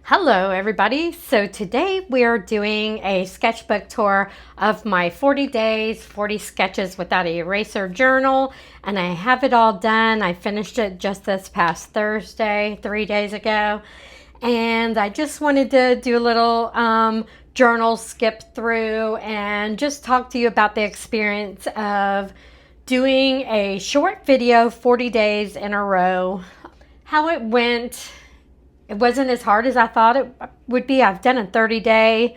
Hello everybody. So today we are doing a sketchbook tour of my 40 days, 40 sketches without an eraser journal, and I have it all done. I finished it just this past Thursday, 3 days ago, and I just wanted to do a little journal skip through and just talk to you about the experience of doing a short video 40 days in a row, how it went. It wasn't as hard as I thought it would be. I've done a 30-day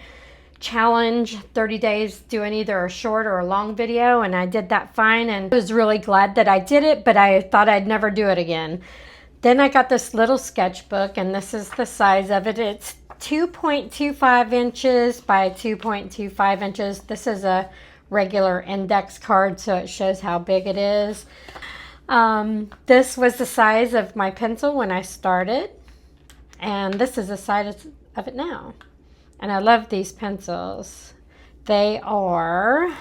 challenge, 30 days doing either a short or a long video, and I did that fine, and I was really glad that I did it, but I thought I'd never do it again. Then I got this little sketchbook, and this is the size of it. It's 2.25 inches by 2.25 inches. This is a regular index card, so it shows how big it is. This was the size of my pencil when I started. And this is the size of it now. And I love these pencils. They are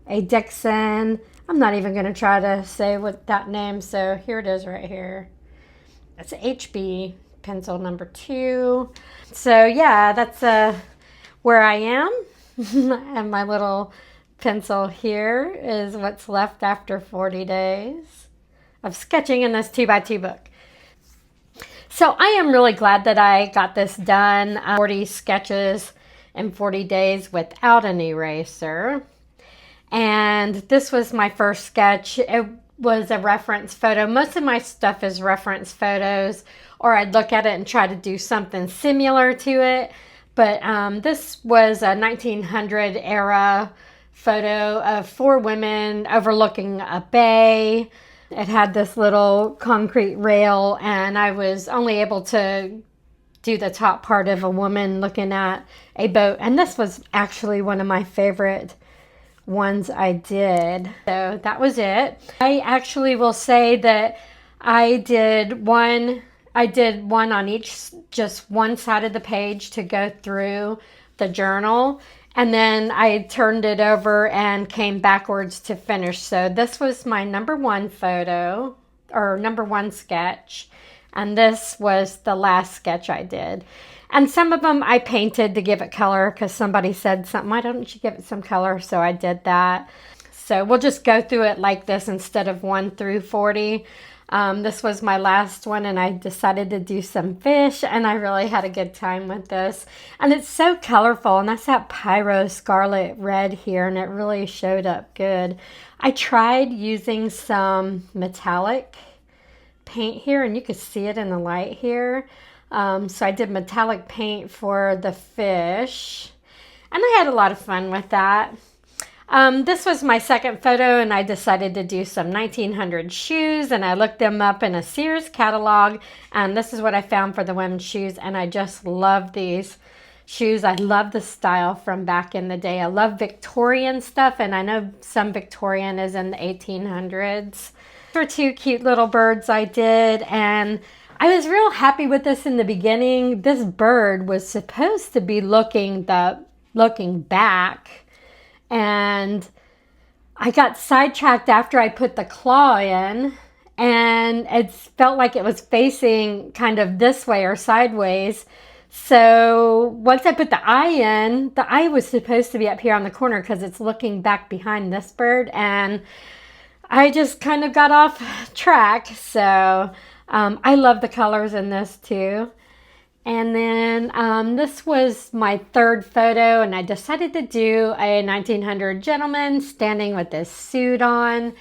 a Dixon. I'm not even going to try to say what that name. So here it is right here. It's a HB pencil number 2. So yeah, that's where I am. And my little pencil here is what's left after 40 days of sketching in this 2x2 book. So I am really glad that I got this done, 40 sketches in 40 days without an eraser. And this was my first sketch. It was a reference photo. Most of my stuff is reference photos, or I'd look at it and try to do something similar to it. But this was a 1900 era photo of 4 women overlooking a bay. It had this little concrete rail, and I was only able to do the top part of a woman looking at a boat. And this was actually one of my favorite ones I did. So that was it. I actually will say that I did one on each, just one side of the page to go through the journal. And then I turned it over and came backwards to finish. So this was my number 1 photo, or number 1 sketch. And this was the last sketch I did. And some of them I painted to give it color because somebody said something, why don't you give it some color? So I did that. So we'll just go through it like this instead of 1 through 40. This was my last one, and I decided to do some fish, and I really had a good time with this. And it's so colorful, and that's that Pyro Scarlet Red here, and it really showed up good. I tried using some metallic paint here, and you could see it in the light here. So I did metallic paint for the fish, and I had a lot of fun with that. This was my second photo, and I decided to do some 1900 shoes, and I looked them up in a Sears catalog, and this is what I found for the women's shoes, and I just love these shoes. I love the style from back in the day. I love Victorian stuff, and I know some Victorian is in the 1800s. For 2 cute little birds I did, and I was real happy with this in the beginning. This bird was supposed to be looking back, and I got sidetracked after I put the claw in, and it felt like it was facing kind of this way or sideways. So once I put the eye in, the eye was supposed to be up here on the corner because it's looking back behind this bird, and I just kind of got off track. So I love the colors in this too. And then this was my third photo, and I decided to do a 1900 gentleman standing with this suit on.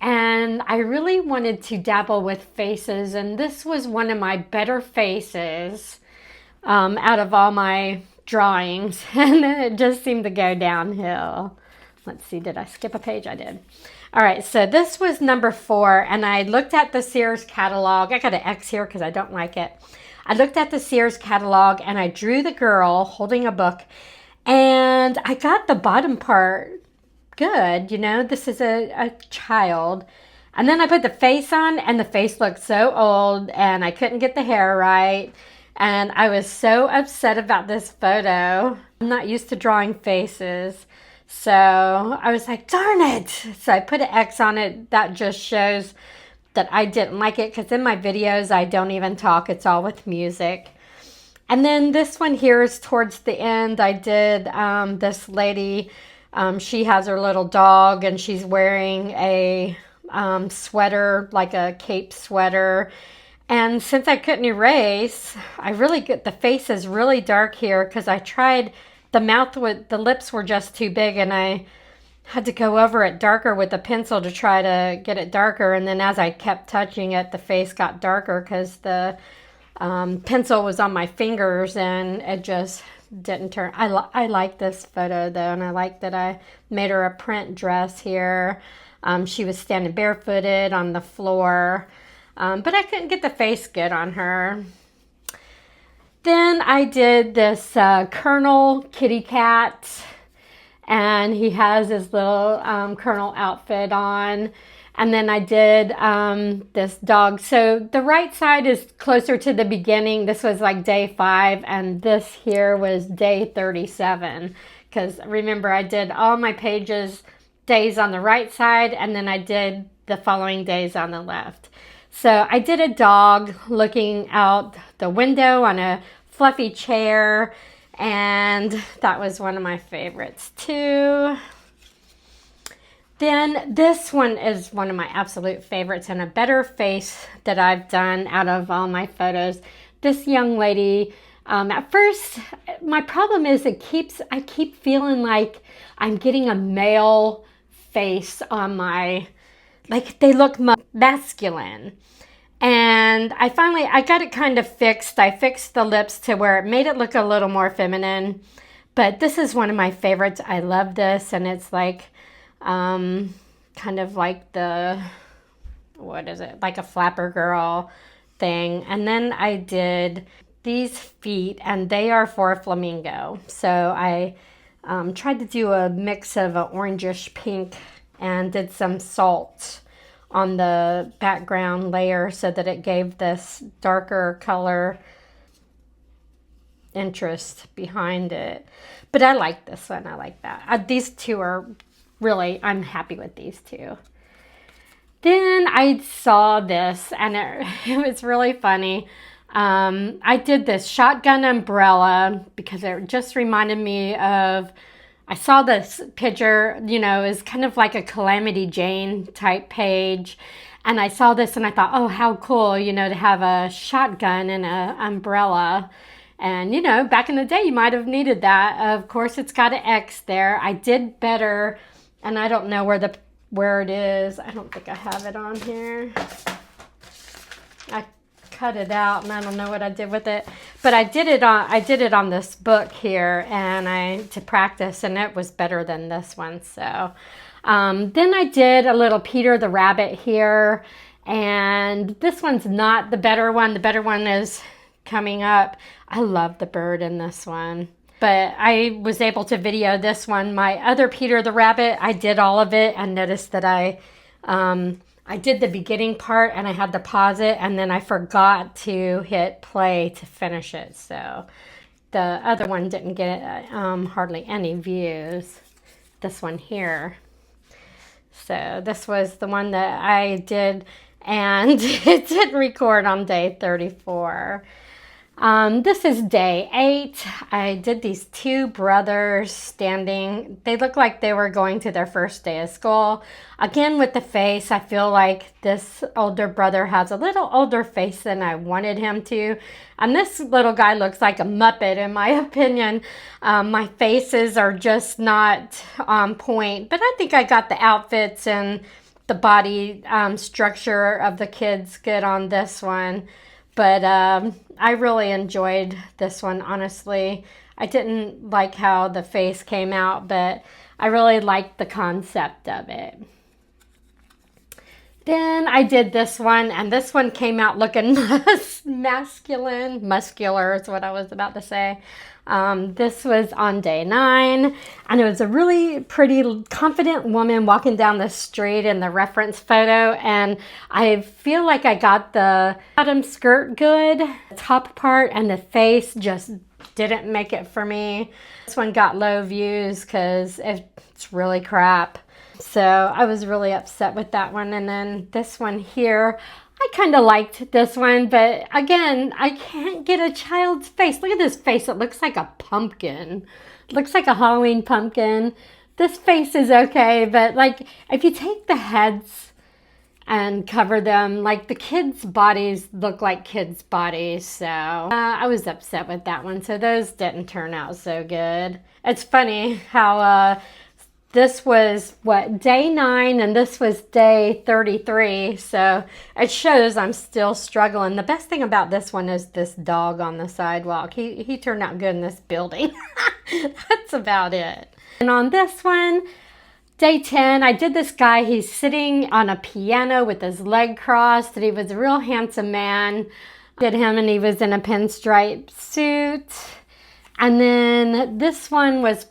And I really wanted to dabble with faces, and this was one of my better faces out of all my drawings. And then it just seemed to go downhill. Let's see, did I skip a page? I did. All right, so this was number 4, and I looked at the Sears catalog. I got an X here because I don't like it. I looked at the Sears catalog, and I drew the girl holding a book, and I got the bottom part good. You know, this is a child. And then I put the face on, and the face looked so old, and I couldn't get the hair right. And I was so upset about this photo. I'm not used to drawing faces. So I was like, darn it. So I put an X on it. That just shows that I didn't like it, because in my videos I don't even talk. It's all with music. And then this one here is towards the end. I did this lady, she has her little dog and she's wearing a sweater, like a cape sweater. And since I couldn't erase, I really get the face is really dark here because I tried the mouth with the lips were just too big and I had to go over it darker with a pencil to try to get it darker. And then as I kept touching it, the face got darker because the pencil was on my fingers and it just didn't turn. I like this photo though, and I like that I made her a print dress here. She was standing barefooted on the floor, but I couldn't get the face good on her. Then I did this Colonel kitty cat, and he has his little Colonel outfit on. And then I did this dog. So the right side is closer to the beginning. This was like day 5, and this here was day 37. Because remember, I did all my pages days on the right side, and then I did the following days on the left. So I did a dog looking out the window on a fluffy chair, and that was one of my favorites too. Then this one is one of my absolute favorites and a better face that I've done out of all my photos. This young lady, at first, my problem is I keep feeling like I'm getting a male face on my, like they look masculine. And I got it kind of fixed. I fixed the lips to where it made it look a little more feminine. But this is one of my favorites. I love this, and it's like, kind of like the, what is it, like a flapper girl thing. And then I did these feet, and they are for a flamingo. So I tried to do a mix of an orangish pink and did some salt on the background layer so that it gave this darker color interest behind it. But I like this one. I like that. These two are really, I'm happy with these two. Then I saw this, and it was really funny. I did this shotgun umbrella because it just reminded me of, I saw this picture, you know, is kind of like a Calamity Jane type page. And I saw this and I thought, oh, how cool, you know, to have a shotgun and an umbrella. And, you know, back in the day, you might have needed that. Of course, it's got an X there. I did better. And I don't know where it is. I don't think I have it on here. I cut it out and I don't know what I did with it. But I did it on this book here and to practice, and it was better than this one. So then I did a little Peter the Rabbit here, and this one's not the better one. The better one is coming up. I love the bird in this one. But I was able to video this one. My other Peter the Rabbit, I did all of it and noticed that I did the beginning part and I had to pause it, and then I forgot to hit play to finish it. So the other one didn't get hardly any views. This one here. So this was the one that I did, and it didn't record on day 34. This is day 8. I did these 2 brothers standing. They look like they were going to their first day of school. Again, with the face, I feel like this older brother has a little older face than I wanted him to. And this little guy looks like a Muppet, in my opinion. My faces are just not on point. But I think I got the outfits and the body structure of the kids good on this one. But I really enjoyed this one, honestly. I didn't like how the face came out, but I really liked the concept of it. Then I did this one, and this one came out looking muscular is what I was about to say. This was on day 9, and it was a really pretty, confident woman walking down the street in the reference photo, and I feel like I got the bottom skirt good, the top part, and the face just didn't make it for me. This one got low views because it's really crap. So I was really upset with that one. And then this one here, I kind of liked this one, but again, I can't get a child's face. Look at this face. It looks like a pumpkin. It looks like a Halloween pumpkin. This face is okay, but like if you take the heads and cover them, like the kids' bodies look like kids' bodies. So I was upset with that one. So those didn't turn out so good. It's funny how this was what, day 9, and this was day 33. So it shows I'm still struggling. The best thing about this one is this dog on the sidewalk. He turned out good in this building. That's about it. And on this one, day 10, I did this guy. He's sitting on a piano with his leg crossed, and he was a real handsome man. Did him, and he was in a pinstripe suit. And then this one was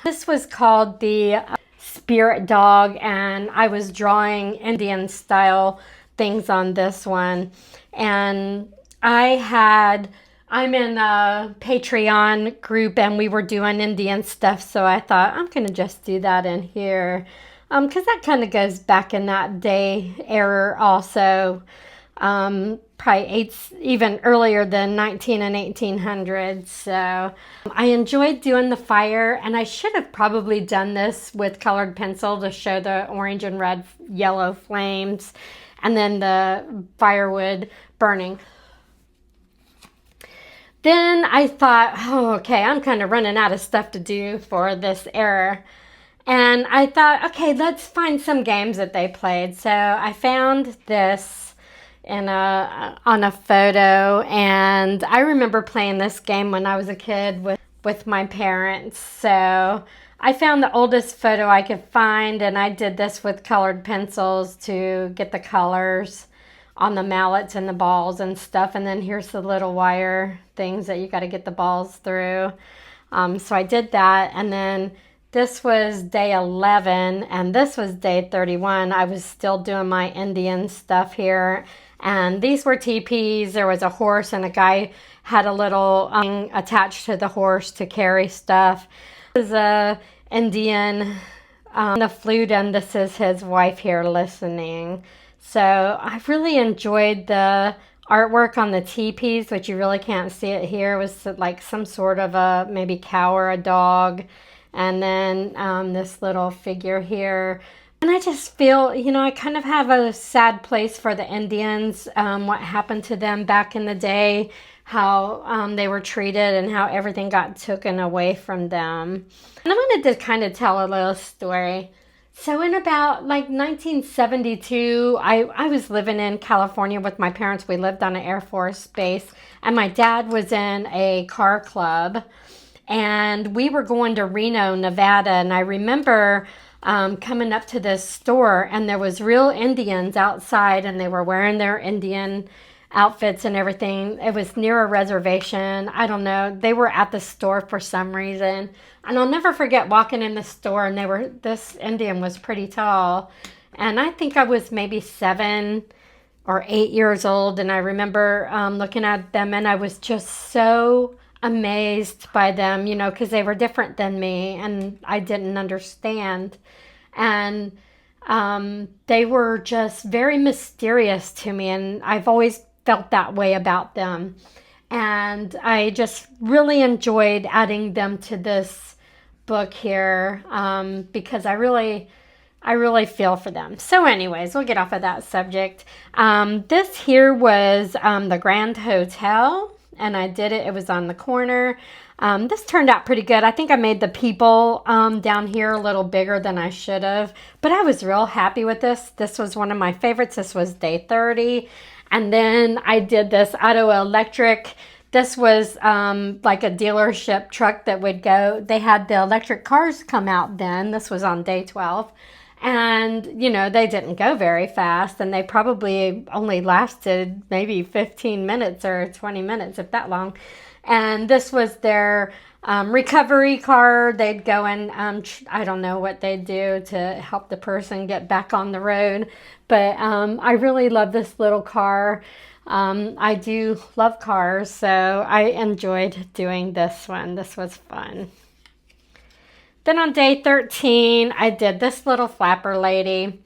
this was called the Spirit Dog, and I was drawing Indian style things on this one. And I'm in a Patreon group, and we were doing Indian stuff, so I thought I'm going to just do that in here. Because that kind of goes back in that day era also. Probably even earlier than 19 and 1800s. So I enjoyed doing the fire, and I should have probably done this with colored pencil to show the orange and red, yellow flames, and then the firewood burning. Then I thought, oh, okay, I'm kind of running out of stuff to do for this era. And I thought, okay, let's find some games that they played. So I found this on a photo, and I remember playing this game when I was a kid with my parents. So I found the oldest photo I could find, and I did this with colored pencils to get the colors on the mallets and the balls and stuff. And then here's the little wire things that you got to get the balls through. So I did that, and then this was day 11, and this was day 31. I was still doing my Indian stuff here. And these were teepees. There was a horse, and a guy had a little attached to the horse to carry stuff. This is a Indian, the flute, and this is his wife here listening. So I really enjoyed the artwork on the teepees, which you really can't see it here. It was like some sort of a maybe cow or a dog. And then this little figure here. And I just feel, I kind of have a sad place for the Indians, what happened to them back in the day, how they were treated and how everything got taken away from them. And I wanted to kind of tell a little story. So in about like 1972, I was living in California with my parents. We lived on an Air Force base, and my dad was in a car club, and we were going to Reno, Nevada. And I remember coming up to this store, and there was real Indians outside, and they were wearing their Indian outfits and everything. It was near a reservation. I don't know. They were at the store for some reason. And I'll never forget walking in the store, and this Indian was pretty tall. And I think I was maybe 7 or 8 years old. And I remember looking at them, and I was just so amazed by them, because they were different than me, and I didn't understand. And they were just very mysterious to me, and I've always felt that way about them. And I just really enjoyed adding them to this book here because I really feel for them. So anyways, we'll get off of that subject. This here was the Grand Hotel, and I did it. It was on the corner. This turned out pretty good. I think I made the people down here a little bigger than I should have, but I was real happy with this. This was one of my favorites. This was day 30. And then I did this auto electric. This was like a dealership truck that would go. They had the electric cars come out then. This was on day 12. And, they didn't go very fast, and they probably only lasted maybe 15 minutes or 20 minutes, if that long. And this was their recovery car. They'd go and, I don't know what they'd do to help the person get back on the road. But I really love this little car. I do love cars, so I enjoyed doing this one. This was fun. Then on day 13, I did this little flapper lady.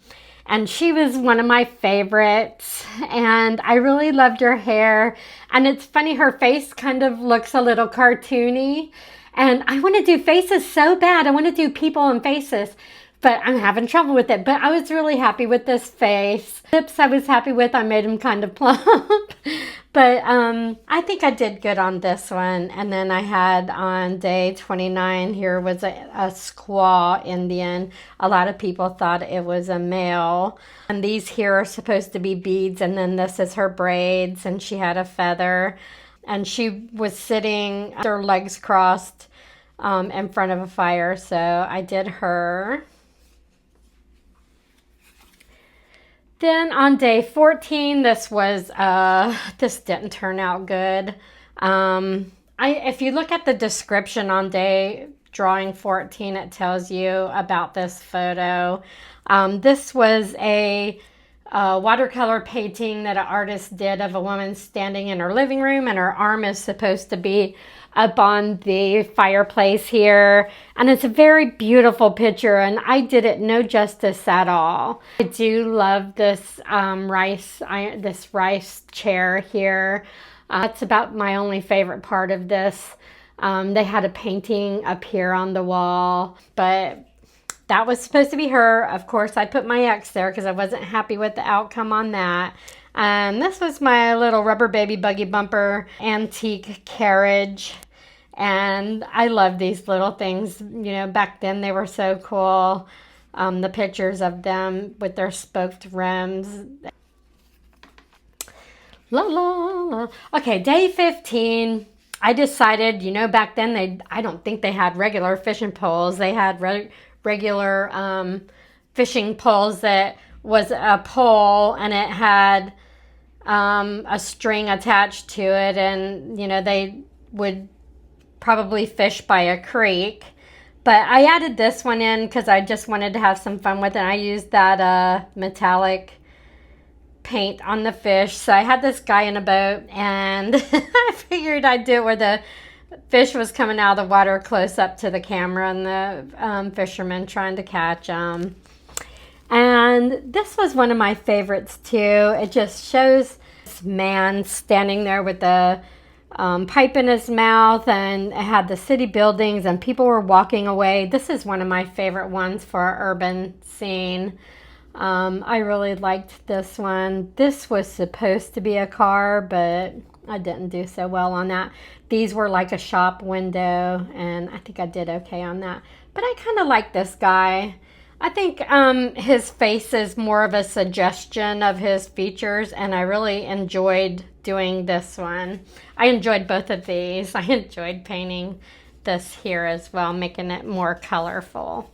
And she was one of my favorites, and I really loved her hair. And it's funny, her face kind of looks a little cartoony, and I want to do faces so bad. I want to do people and faces, but I'm having trouble with it. But I was really happy with this face. Lips I was happy with. I made them kind of plump. But I think I did good on this one. And then I had on day 29 here was a squaw Indian. A lot of people thought it was a male. And these here are supposed to be beads. And then this is her braids. And she had a feather. And she was sitting with her legs crossed in front of a fire. So I did her. Then on day 14, this didn't turn out good. If you look at the description on drawing 14, it tells you about this photo. This was a watercolor painting that an artist did of a woman standing in her living room, and her arm is supposed to be up on the fireplace here, and it's a very beautiful picture, and I did it no justice at all. I do love this rice chair here. That's about my only favorite part of this. They had a painting up here on the wall, but that was supposed to be her. Of course, I put my X there because I wasn't happy with the outcome on that. And this was my little rubber baby buggy bumper antique carriage. And I love these little things. You know, back then they were so cool. The pictures of them with their spoked rims. La la la. Okay, day 15. I decided, you know, back then I don't think they had regular fishing poles. They had regular fishing poles that was a pole, and it had a string attached to it, and you know, they would probably fish by a creek. But I added this one in because I just wanted to have some fun with it. I used that metallic paint on the fish. So I had this guy in a boat, and I figured I'd do it where the fish was coming out of the water close up to the camera, and the fisherman trying to catch them. And this was one of my favorites too. It just shows this man standing there with the pipe in his mouth, and it had the city buildings and people were walking away. This is one of my favorite ones for our urban scene. I really liked this one. This was supposed to be a car, but I didn't do so well on that. These were like a shop window, and I think I did okay on that. But I kind of like this guy. I think his face is more of a suggestion of his features, and I really enjoyed doing this one. I enjoyed both of these. I enjoyed painting this here as well, making it more colorful.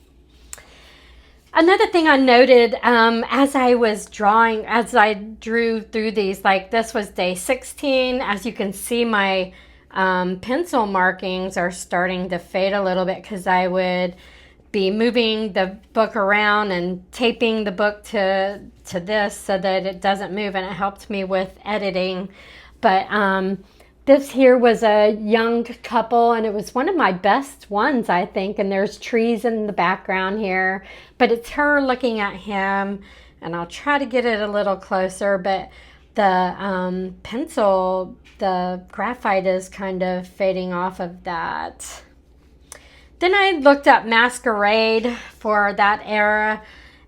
Another thing I noted as I drew through these, like this was day 16. As you can see, my pencil markings are starting to fade a little bit because I would be moving the book around and taping the book to this so that it doesn't move, and it helped me with editing. But this here was a young couple, and it was one of my best ones, I think. And there's trees in the background here, but it's her looking at him, and I'll try to get it a little closer, but the pencil, the graphite is kind of fading off of that. Then I looked up masquerade for that era,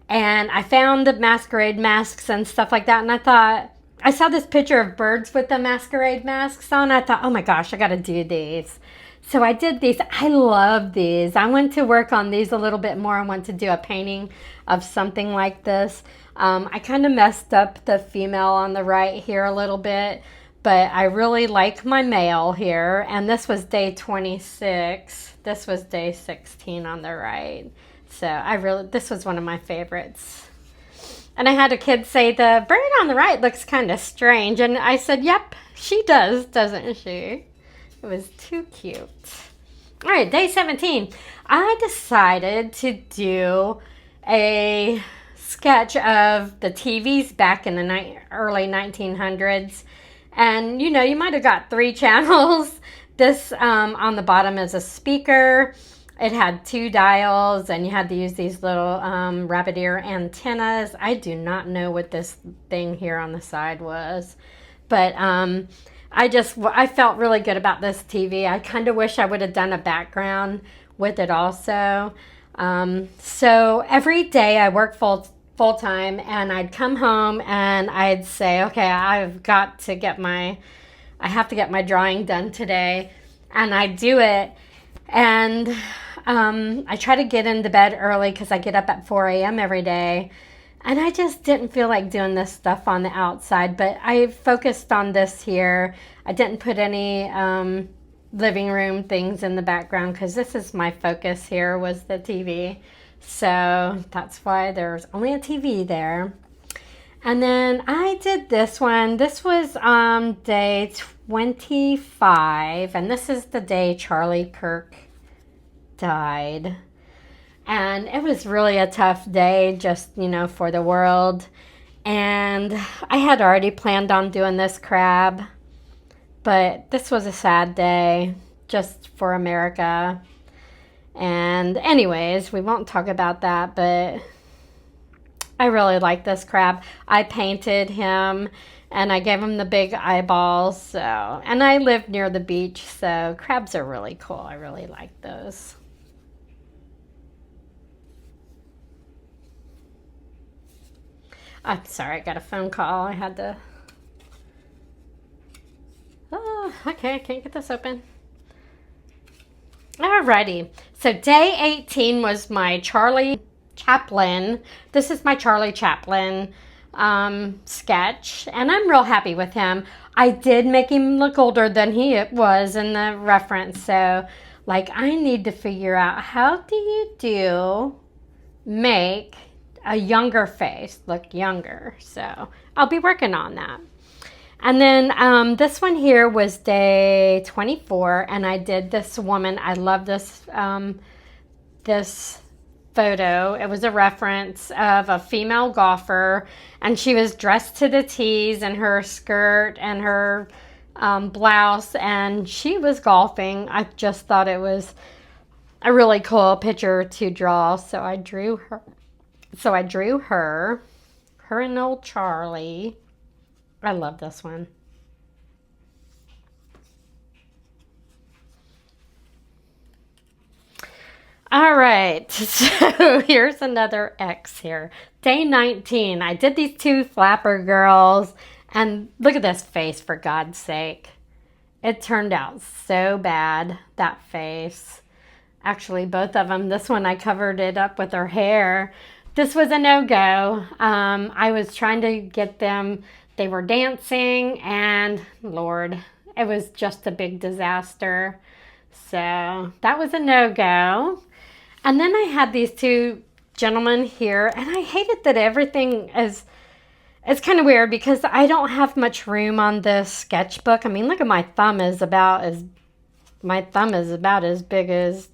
and I found the masquerade masks and stuff like that, and I thought, I saw this picture of birds with the masquerade masks on. I thought, oh my gosh, I got to do these. So I did these. I love these. I went to work on these a little bit more. I want to do a painting of something like this. I kind of messed up the female on the right here a little bit, but I really like my male here. And this was day 26. This was day 16 on the right. So this was one of my favorites. And I had a kid say, the bird on the right looks kind of strange. And I said, yep, she does, doesn't she? It was too cute. All right, day 17. I decided to do a sketch of the TVs back in the early 1900s. And, you know, you might have got 3 channels. This on the bottom is a speaker. It had two dials, and you had to use these little rabbit ear antennas. I do not know what this thing here on the side was, but I felt really good about this TV. I kind of wish I would have done a background with it also. So every day I work full time, and I'd come home and I'd say, okay, I have to get my drawing done today, and I do it. And I try to get into bed early because I get up at 4 a.m. every day. And I just didn't feel like doing this stuff on the outside, but I focused on this here. I didn't put any living room things in the background because this is my focus here was the TV. So that's why there's only a TV there. And then I did this one. This was day 25, and this is the day Charlie Kirk died. And it was really a tough day, just, for the world. And I had already planned on doing this crab, but this was a sad day just for America. And anyways, we won't talk about that, but I really like this crab. I painted him and I gave him the big eyeballs. And I live near the beach, so crabs are really cool. I really like those. I'm sorry, I got a phone call. I had to... Oh, okay, I can't get this open. Alrighty. So day 18 was my Charlie Chaplin. This is my Charlie Chaplin sketch, and I'm real happy with him. I did make him look older than he was in the reference, so I need to figure out how do you make a younger face look younger. So I'll be working on that. And then this one here was day 24, and I did this woman. I love this this photo. It was a reference of a female golfer, and she was dressed to the T's in her skirt and her blouse, and she was golfing. I just thought it was a really cool picture to draw, so I drew her. Her and old Charlie. I love this one. All right, so here's another X here. Day 19, I did these two flapper girls, and look at this face, for God's sake. It turned out so bad, that face. Actually, both of them. This one, I covered it up with her hair. This was a no-go. I was trying to get them. They were dancing, and Lord, it was just a big disaster. So that was a no-go. And then I had these two gentlemen here, and I hated that everything is... It's kind of weird because I don't have much room on this sketchbook. I mean, look at my thumb is about as... My thumb is about as big as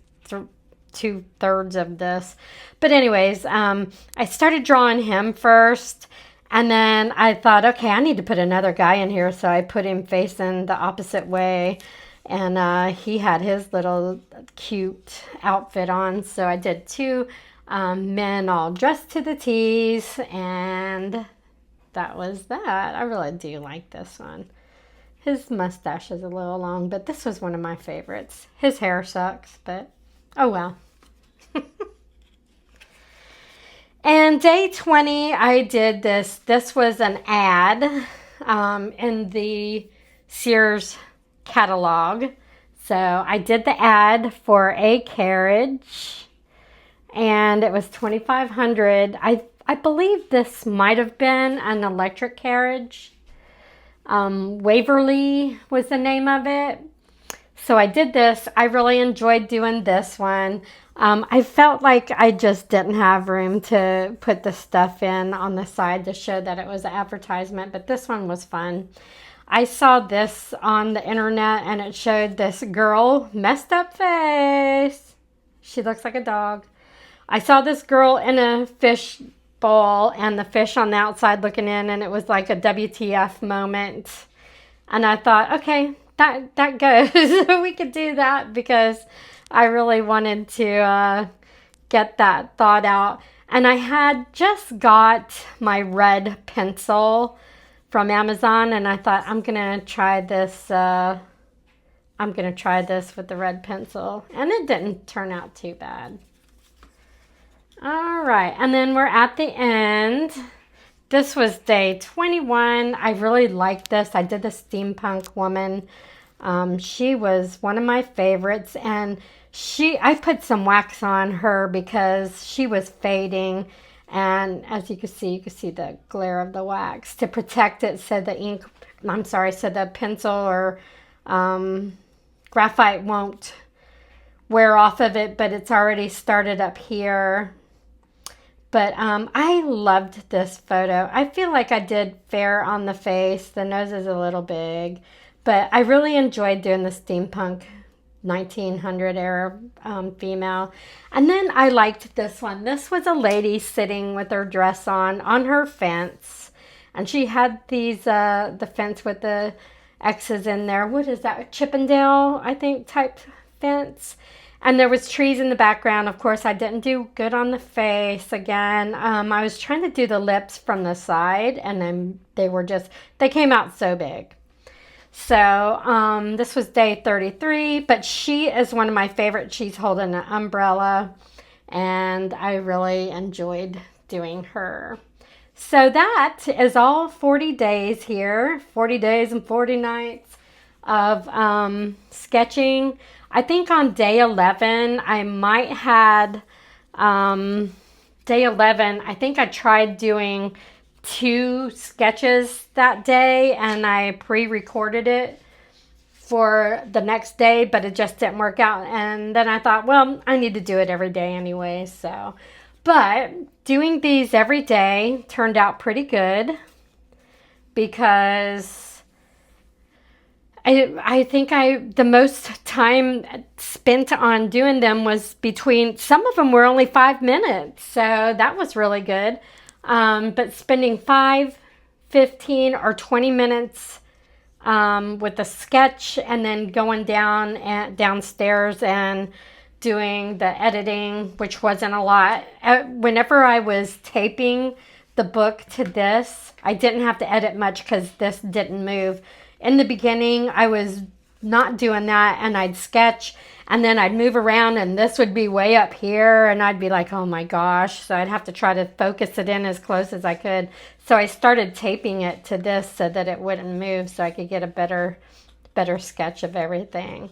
2/3 of this. But anyways, I started drawing him first, and then I thought, okay, I need to put another guy in here, so I put him facing the opposite way, and he had his little cute outfit on. So I did two men all dressed to the T's, and that was that. I really do like this one. His mustache is a little long, but this was one of my favorites. His hair sucks, but oh well. And day 20, I did this. This was an ad in the Sears catalog. So I did the ad for a carriage, and it was $2,500. I believe this might have been an electric carriage. Waverly was the name of it. So I did this. I really enjoyed doing this one. I felt like I just didn't have room to put the stuff in on the side to show that it was an advertisement, but this one was fun. I saw this on the internet, and it showed this girl, messed up face. She looks like a dog. I saw this girl in a fish bowl and the fish on the outside looking in, and it was like a WTF moment. And I thought, okay, that goes. We could do that because I really wanted to get that thought out. And I had just got my red pencil from Amazon, and I thought I'm gonna try this. I'm gonna try this with the red pencil, and it didn't turn out too bad. All right, and then we're at the end. This was day 21. I really liked this. I did the steampunk woman. She was one of my favorites, and I put some wax on her because she was fading, and as you can see the glare of the wax to protect it so the pencil or graphite won't wear off of it, but it's already started up here. But I loved this photo. I feel like I did fair on the face. The nose is a little big. But I really enjoyed doing the steampunk 1900 era female. And then I liked this one. This was a lady sitting with her dress on her fence. And she had these, the fence with the X's in there. What is that? Chippendale, I think, type fence. And there was trees in the background. Of course, I didn't do good on the face again. I was trying to do the lips from the side, and then they came out so big. So this was day 33, but she is one of my favorites. She's holding an umbrella, and I really enjoyed doing her. So that is all 40 days here, 40 days and 40 nights of sketching. I think on day 11, I think I tried doing 2 sketches that day, and I pre-recorded it for the next day, but it just didn't work out. And then I thought, well, I need to do it every day anyway. But doing these every day turned out pretty good because I think the most time spent on doing them was some of them were only 5 minutes. So that was really good. But spending 5, 15, or 20 minutes with a sketch and then going downstairs and doing the editing, which wasn't a lot. Whenever I was taping the book to this, I didn't have to edit much because this didn't move. In the beginning, I was not doing that, and I'd sketch, and then I'd move around, and this would be way up here, and I'd be like, oh my gosh. So I'd have to try to focus it in as close as I could. So I started taping it to this so that it wouldn't move, so I could get a better sketch of everything.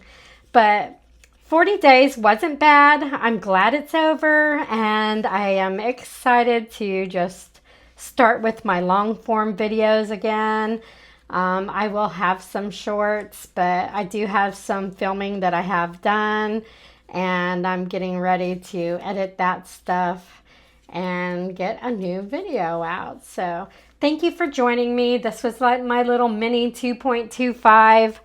But 40 days wasn't bad. I'm glad it's over, and I am excited to just start with my long form videos again. I will have some shorts, but I do have some filming that I have done, and I'm getting ready to edit that stuff and get a new video out. So thank you for joining me. This was like my little mini 2.25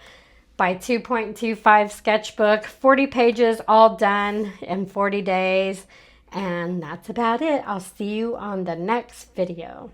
by 2.25 sketchbook, 40 pages all done in 40 days. And that's about it. I'll see you on the next video.